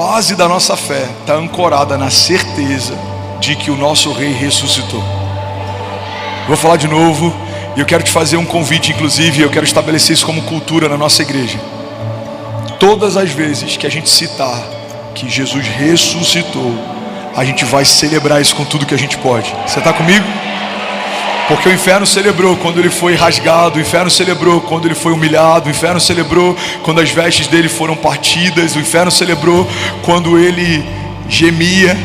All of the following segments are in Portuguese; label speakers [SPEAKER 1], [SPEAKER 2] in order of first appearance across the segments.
[SPEAKER 1] base da nossa fé está ancorada na certeza de que o nosso Rei ressuscitou. Vou falar de novo, e eu quero te fazer um convite, inclusive, eu quero estabelecer isso como cultura na nossa igreja. Todas as vezes que a gente citar que Jesus ressuscitou, a gente vai celebrar isso com tudo que a gente pode. Você está comigo? Porque o inferno celebrou quando ele foi rasgado, o inferno celebrou quando ele foi humilhado, o inferno celebrou quando as vestes dele foram partidas, o inferno celebrou quando ele gemia.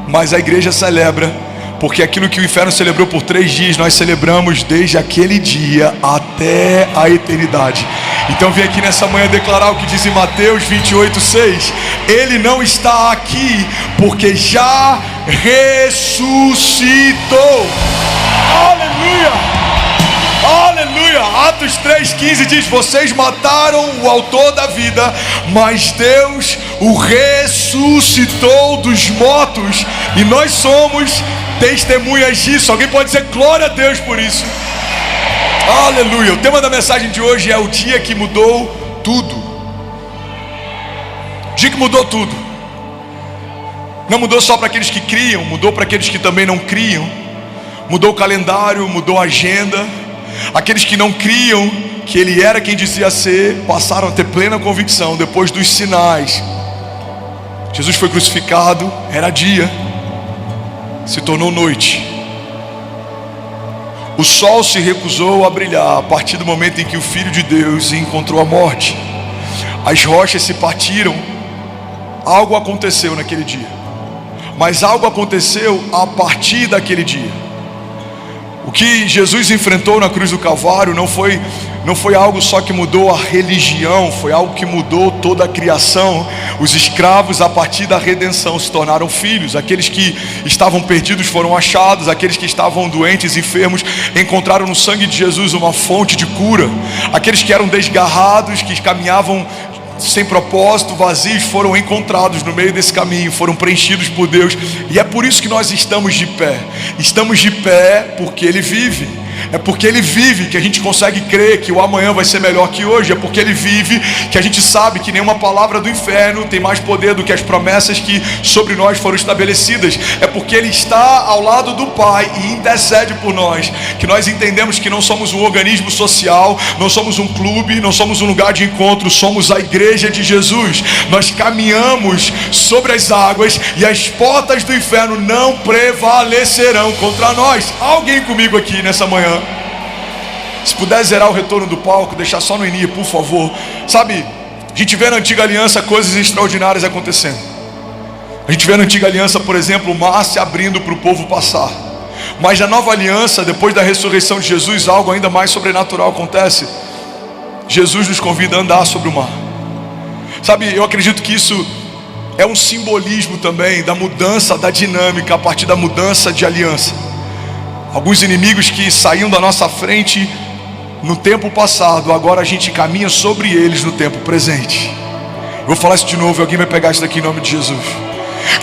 [SPEAKER 1] Mas a igreja celebra, porque aquilo que o inferno celebrou por 3 dias, nós celebramos desde aquele dia até a eternidade. Então vim aqui nessa manhã declarar o que diz em Mateus 28:6. Ele não está aqui porque já ressuscitou. Aleluia! Aleluia! Atos 3:15 diz: vocês mataram o autor da vida, mas Deus o ressuscitou dos mortos, e nós somos testemunhas disso. Alguém pode dizer glória a Deus por isso? Aleluia! O tema da mensagem de hoje é o dia que mudou tudo. O dia que mudou tudo. Não mudou só para aqueles que criam, mudou para aqueles que também não criam. Mudou o calendário, mudou a agenda. Aqueles que não criam que ele era quem dizia ser, passaram a ter plena convicção depois dos sinais. Jesus foi crucificado, era dia, se tornou noite. O sol se recusou a brilhar a partir do momento em que o Filho de Deus encontrou a morte. As rochas se partiram. Algo aconteceu naquele dia, mas algo aconteceu a partir daquele dia. O que Jesus enfrentou na cruz do Calvário não foi algo só que mudou a religião, foi algo que mudou toda a criação. Os escravos, a partir da redenção, se tornaram filhos. Aqueles que estavam perdidos foram achados. Aqueles que estavam doentes, enfermos, encontraram no sangue de Jesus uma fonte de cura. Aqueles que eram desgarrados, que caminhavam sem propósito, vazios, foram encontrados no meio desse caminho, foram preenchidos por Deus. E é por isso que nós estamos de pé. Estamos de pé porque Ele vive. É porque Ele vive que a gente consegue crer que o amanhã vai ser melhor que hoje. É porque Ele vive que a gente sabe que nenhuma palavra do inferno tem mais poder do que as promessas que sobre nós foram estabelecidas. É porque Ele está ao lado do Pai e intercede por nós, que nós entendemos que não somos um organismo social, não somos um clube, não somos um lugar de encontro, somos a igreja de Jesus. Nós caminhamos sobre as águas e as portas do inferno não prevalecerão contra nós. Alguém comigo aqui nessa manhã? Se puder zerar o retorno do palco, deixar só no início, por favor. Sabe, a gente vê na antiga aliança coisas extraordinárias acontecendo. A gente vê na antiga aliança, por exemplo, o mar se abrindo para o povo passar. Mas na nova aliança, depois da ressurreição de Jesus, algo ainda mais sobrenatural acontece. Jesus nos convida a andar sobre o mar. Sabe, eu acredito que isso é um simbolismo também da mudança da dinâmica a partir da mudança de aliança. Alguns inimigos que saíam da nossa frente no tempo passado, agora a gente caminha sobre eles no tempo presente. Eu vou falar isso de novo e alguém vai pegar isso daqui em nome de Jesus.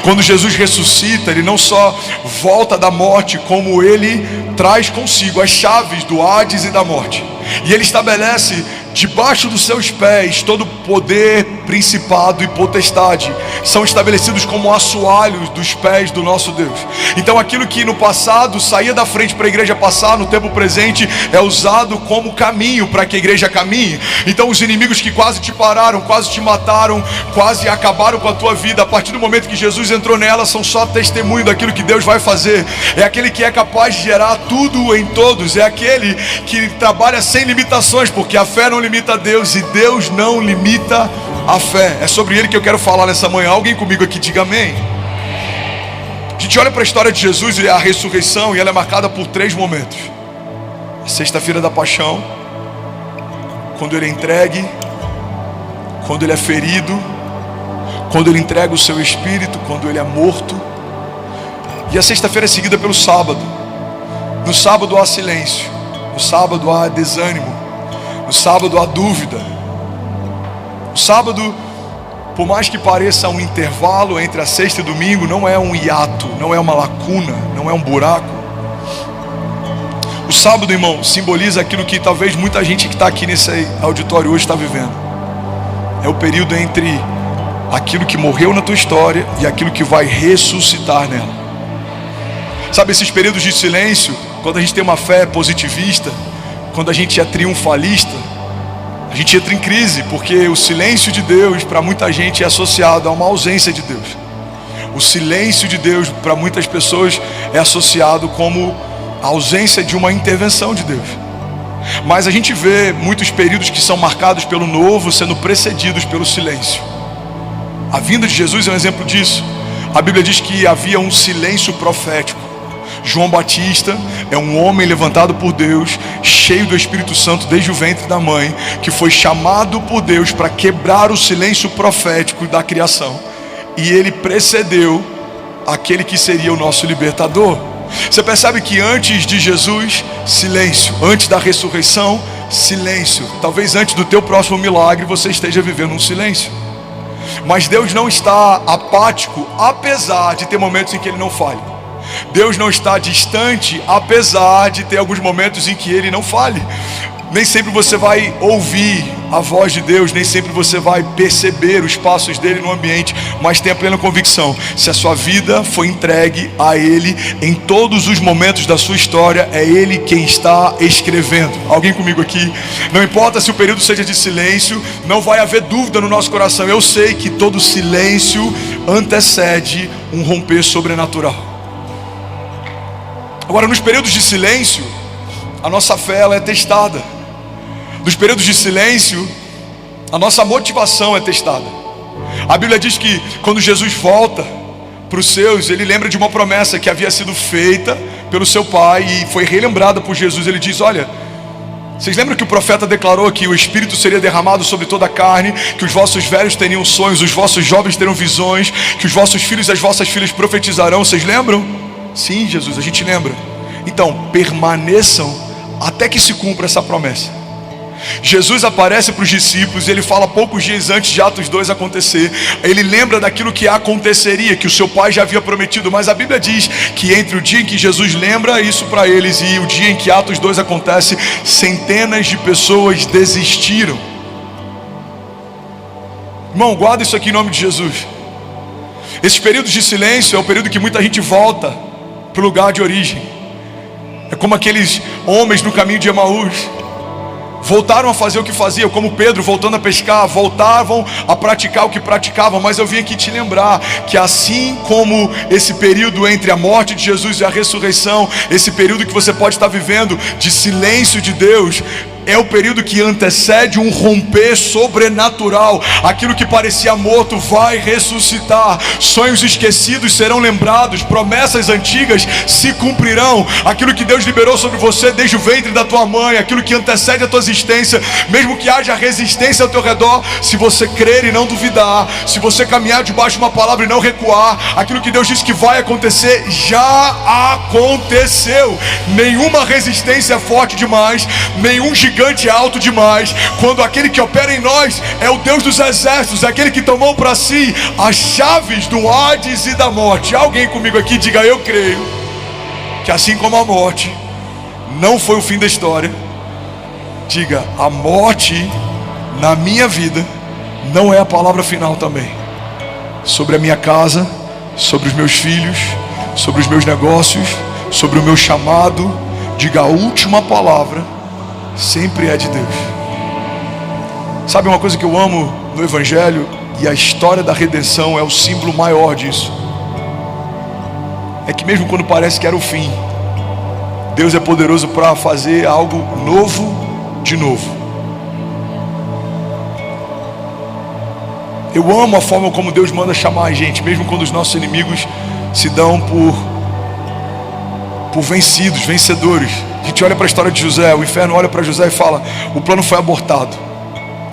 [SPEAKER 1] Quando Jesus ressuscita, Ele não só volta da morte, como Ele traz consigo as chaves do Hades e da morte. E Ele estabelece debaixo dos seus pés todo poder, principado e potestade. São estabelecidos como assoalhos dos pés do nosso Deus. Então aquilo que no passado saía da frente para a igreja passar, no tempo presente é usado como caminho para que a igreja caminhe. Então os inimigos que quase te pararam, quase te mataram, quase acabaram com a tua vida, a partir do momento que Jesus entrou nela, são só testemunho daquilo que Deus vai fazer. É aquele que é capaz de gerar tudo em todos. É aquele que trabalha sem limitações, porque a fé não limita a Deus e Deus não limita a fé. É sobre Ele que eu quero falar nessa manhã. Alguém comigo aqui diga amém. A gente olha para a história de Jesus e a ressurreição, e ela é marcada por 3 momentos: a sexta-feira da paixão, quando Ele é entregue, quando Ele é ferido, quando Ele entrega o seu espírito, quando Ele é morto. E a sexta-feira é seguida pelo sábado. No sábado há silêncio, no sábado há desânimo, no sábado há dúvida. O sábado, por mais que pareça um intervalo entre a sexta e domingo, não é um hiato, não é uma lacuna, não é um buraco. O sábado, irmão, simboliza aquilo que talvez muita gente que está aqui nesse auditório hoje está vivendo. É o período entre aquilo que morreu na tua história e aquilo que vai ressuscitar nela. Sabe, esses períodos de silêncio, quando a gente tem uma fé positivista, quando a gente é triunfalista, a gente entra em crise, porque o silêncio de Deus para muita gente é associado a uma ausência de Deus. O silêncio de Deus para muitas pessoas é associado como a ausência de uma intervenção de Deus. Mas a gente vê muitos períodos que são marcados pelo novo sendo precedidos pelo silêncio. A vinda de Jesus é um exemplo disso. A Bíblia diz que havia um silêncio profético. João Batista é um homem levantado por Deus, cheio do Espírito Santo desde o ventre da mãe, que foi chamado por Deus para quebrar o silêncio profético da criação. E ele precedeu aquele que seria o nosso libertador. Você percebe que antes de Jesus, silêncio. Antes da ressurreição, silêncio. Talvez antes do teu próximo milagre você esteja vivendo um silêncio. Mas Deus não está apático, apesar de ter momentos em que Ele não fale. Deus não está distante, apesar de ter alguns momentos em que Ele não fale. Nem sempre você vai ouvir a voz de Deus, nem sempre você vai perceber os passos dele no ambiente, mas tenha plena convicção: se a sua vida foi entregue a Ele, em todos os momentos da sua história, é Ele quem está escrevendo. Alguém comigo aqui? Não importa se o período seja de silêncio, não vai haver dúvida no nosso coração. Eu sei que todo silêncio antecede um romper sobrenatural. Agora, nos períodos de silêncio, a nossa fé ela é testada. Nos períodos de silêncio, a nossa motivação é testada. A Bíblia diz que quando Jesus volta para os seus, Ele lembra de uma promessa que havia sido feita pelo seu Pai e foi relembrada por Jesus. Ele diz: olha, vocês lembram que o profeta declarou que o Espírito seria derramado sobre toda a carne, que os vossos velhos teriam sonhos, os vossos jovens terão visões, que os vossos filhos e as vossas filhas profetizarão? Vocês lembram? Sim, Jesus, a gente lembra. Então, permaneçam até que se cumpra essa promessa. Jesus aparece para os discípulos e Ele fala poucos dias antes de Atos 2 acontecer. Ele lembra daquilo que aconteceria, que o seu Pai já havia prometido. Mas a Bíblia diz que entre o dia em que Jesus lembra isso para eles e o dia em que Atos 2 acontece, centenas de pessoas desistiram. Irmão, guarda isso aqui em nome de Jesus. Esses períodos de silêncio é o período que muita gente volta para o lugar de origem. É como aqueles homens no caminho de Emaús. Voltaram a fazer o que faziam, como Pedro voltando a pescar, voltavam a praticar o que praticavam. Mas eu vim aqui te lembrar que assim como esse período entre a morte de Jesus e a ressurreição, esse período que você pode estar vivendo de silêncio de Deus, é o período que antecede um romper sobrenatural. Aquilo que parecia morto vai ressuscitar. Sonhos esquecidos serão lembrados. Promessas antigas se cumprirão. Aquilo que Deus liberou sobre você desde o ventre da tua mãe, aquilo que antecede a tua existência, mesmo que haja resistência ao teu redor, se você crer e não duvidar, se você caminhar debaixo de uma palavra e não recuar, aquilo que Deus disse que vai acontecer, já aconteceu. Nenhuma resistência é forte demais, nenhum gigante é alto demais, quando aquele que opera em nós é o Deus dos exércitos, aquele que tomou para si as chaves do Hades e da morte. Alguém comigo aqui diga: eu creio que assim como a morte não foi o fim da história, diga: a morte na minha vida não é a palavra final também. Sobre a minha casa, sobre os meus filhos, sobre os meus negócios, sobre o meu chamado, diga: a última palavra sempre é de Deus. Sabe uma coisa que eu amo no Evangelho, e a história da redenção é o símbolo maior disso, é que mesmo quando parece que era o fim, Deus é poderoso para fazer algo novo de novo. Eu amo a forma como Deus manda chamar a gente, mesmo quando os nossos inimigos se dão por vencidos, vencedores. A gente olha para a história de José, o inferno olha para José e fala: o plano foi abortado,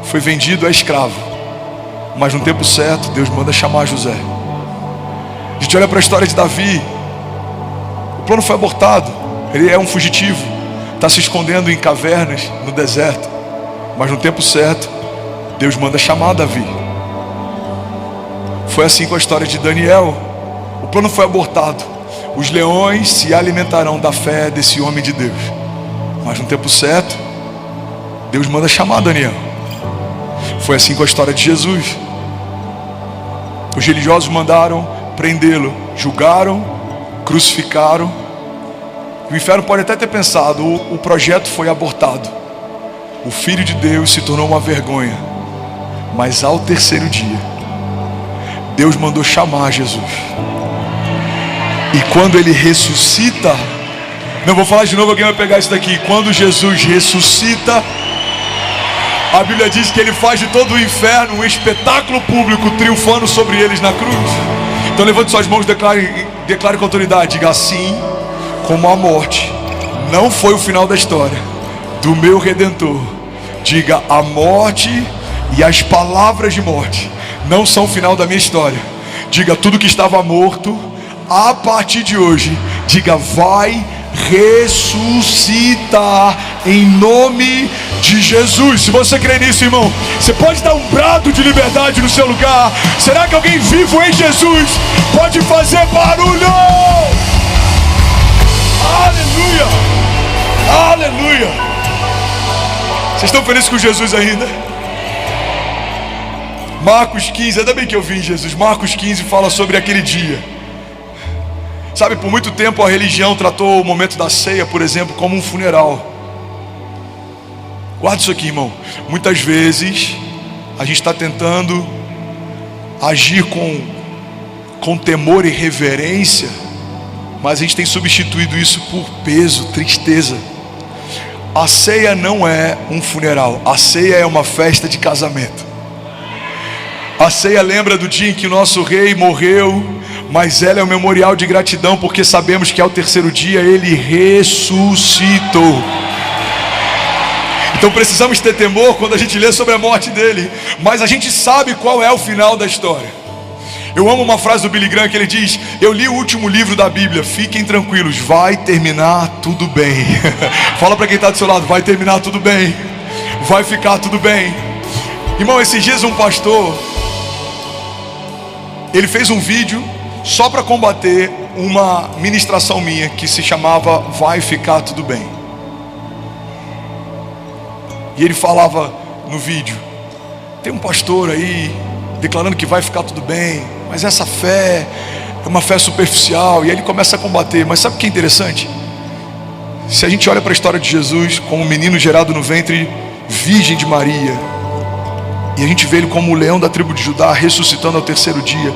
[SPEAKER 1] foi vendido a escravo, mas no tempo certo Deus manda chamar José. A gente olha para a história de Davi, o plano foi abortado, ele é um fugitivo, está se escondendo em cavernas no deserto, mas no tempo certo Deus manda chamar Davi. Foi assim com a história de Daniel. O plano foi abortado, os leões se alimentarão da fé desse homem de Deus, mas no tempo certo Deus manda chamar Daniel. Foi assim com a história de Jesus. Os religiosos mandaram prendê-lo, julgaram, crucificaram. O inferno pode até ter pensado, o projeto foi abortado. O Filho de Deus se tornou uma vergonha. Mas ao terceiro dia, Deus mandou chamar Jesus. E quando ele ressuscita, não vou falar de novo, alguém vai pegar isso daqui. Quando Jesus ressuscita, a Bíblia diz que ele faz de todo o inferno um espetáculo público, triunfando sobre eles na cruz. Então levante suas mãos, declare com autoridade, diga: assim como a morte não foi o final da história do meu Redentor, diga: a morte e as palavras de morte não são o final da minha história. Diga: tudo que estava morto, a partir de hoje, diga, vai ressuscitar em nome de Jesus. Se você crê nisso, irmão, você pode dar um brado de liberdade no seu lugar. Será que alguém vivo em Jesus pode fazer barulho? Aleluia, aleluia. Vocês estão felizes com Jesus ainda? Marcos 15, ainda bem que eu vi em Jesus. Marcos 15 fala sobre aquele dia. Sabe, por muito tempo a religião tratou o momento da ceia, por exemplo, como um funeral. Guarda isso aqui, irmão. Muitas vezes a gente está tentando agir com temor e reverência, mas a gente tem substituído isso por peso, tristeza. A ceia não é um funeral. A ceia é uma festa de casamento. A ceia lembra do dia em que o nosso rei morreu, mas ela é um memorial de gratidão, porque sabemos que ao terceiro dia ele ressuscitou. Então precisamos ter temor quando a gente lê sobre a morte dele, mas a gente sabe qual é o final da história. Eu amo uma frase do Billy Graham que ele diz: eu li o último livro da Bíblia, fiquem tranquilos, vai terminar tudo bem. Fala para quem está do seu lado: vai terminar tudo bem, vai ficar tudo bem. Irmão, esses dias um pastor, ele fez um vídeo só para combater uma ministração minha que se chamava Vai Ficar Tudo Bem. E ele falava no vídeo: tem um pastor aí declarando que vai ficar tudo bem, mas essa fé é uma fé superficial. E aí ele começa a combater. Mas sabe o que é interessante? Se a gente olha para a história de Jesus como um menino gerado no ventre virgem de Maria, e a gente vê ele como o leão da tribo de Judá ressuscitando ao terceiro dia.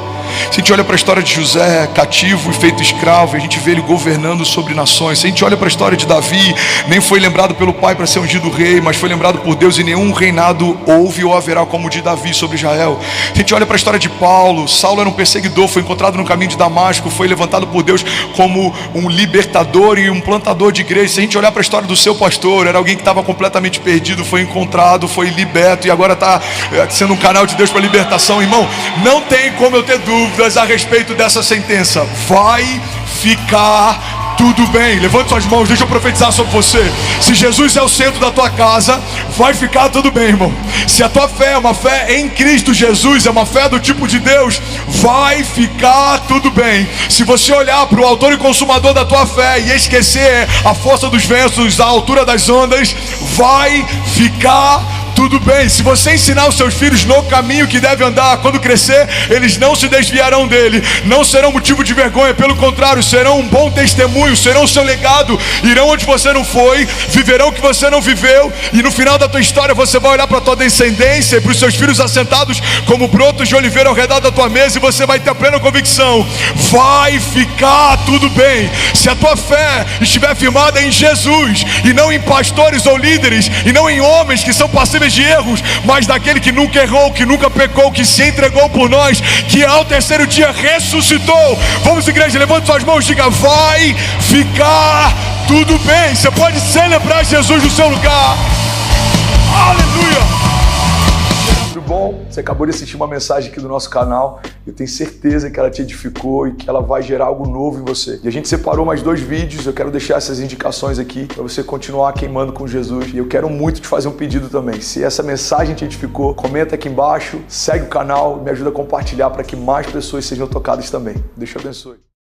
[SPEAKER 1] Se a gente olha para a história de José, cativo e feito escravo, e a gente vê ele governando sobre nações. Se a gente olha para a história de Davi, nem foi lembrado pelo pai para ser ungido rei, mas foi lembrado por Deus, e nenhum reinado houve ou haverá como o de Davi sobre Israel. Se a gente olha para a história de Paulo, Saulo era um perseguidor, foi encontrado no caminho de Damasco, foi levantado por Deus como um libertador e um plantador de igreja. Se a gente olhar para a história do seu pastor, era alguém que estava completamente perdido, foi encontrado, foi liberto, e agora está sendo um canal de Deus para libertação. Irmão, não tem como eu ter dúvidas a respeito dessa sentença. Vai ficar tudo bem. Levante suas mãos, deixa eu profetizar sobre você. Se Jesus é o centro da tua casa, vai ficar tudo bem, irmão. Se a tua fé é uma fé em Cristo Jesus, é uma fé do tipo de Deus, vai ficar tudo bem. Se você olhar para o autor e consumador da tua fé e esquecer a força dos ventos, a altura das ondas, vai ficar tudo bem. Se você ensinar os seus filhos no caminho que deve andar, quando crescer, eles não se desviarão dele, não serão motivo de vergonha, pelo contrário, serão um bom testemunho, serão o seu legado, irão onde você não foi, viverão o que você não viveu, e no final da tua história você vai olhar para a tua descendência e para os seus filhos assentados como brotos de oliveira ao redor da tua mesa, e você vai ter a plena convicção: vai ficar tudo bem. Se a tua fé estiver firmada em Jesus, e não em pastores ou líderes, e não em homens que são passíveis de erros, mas daquele que nunca errou, que nunca pecou, que se entregou por nós, que ao terceiro dia ressuscitou. Vamos, igreja, levante suas mãos e diga: vai ficar tudo bem. Você pode celebrar Jesus no seu lugar. Aleluia. Tudo bom? Você acabou de assistir uma mensagem aqui do nosso canal. Eu tenho certeza que ela te edificou e que ela vai gerar algo novo em você. E a gente separou mais 2 vídeos. Eu quero deixar essas indicações aqui para você continuar queimando com Jesus. E eu quero muito te fazer um pedido também. Se essa mensagem te edificou, comenta aqui embaixo, segue o canal, me ajuda a compartilhar para que mais pessoas sejam tocadas também. Deus te abençoe.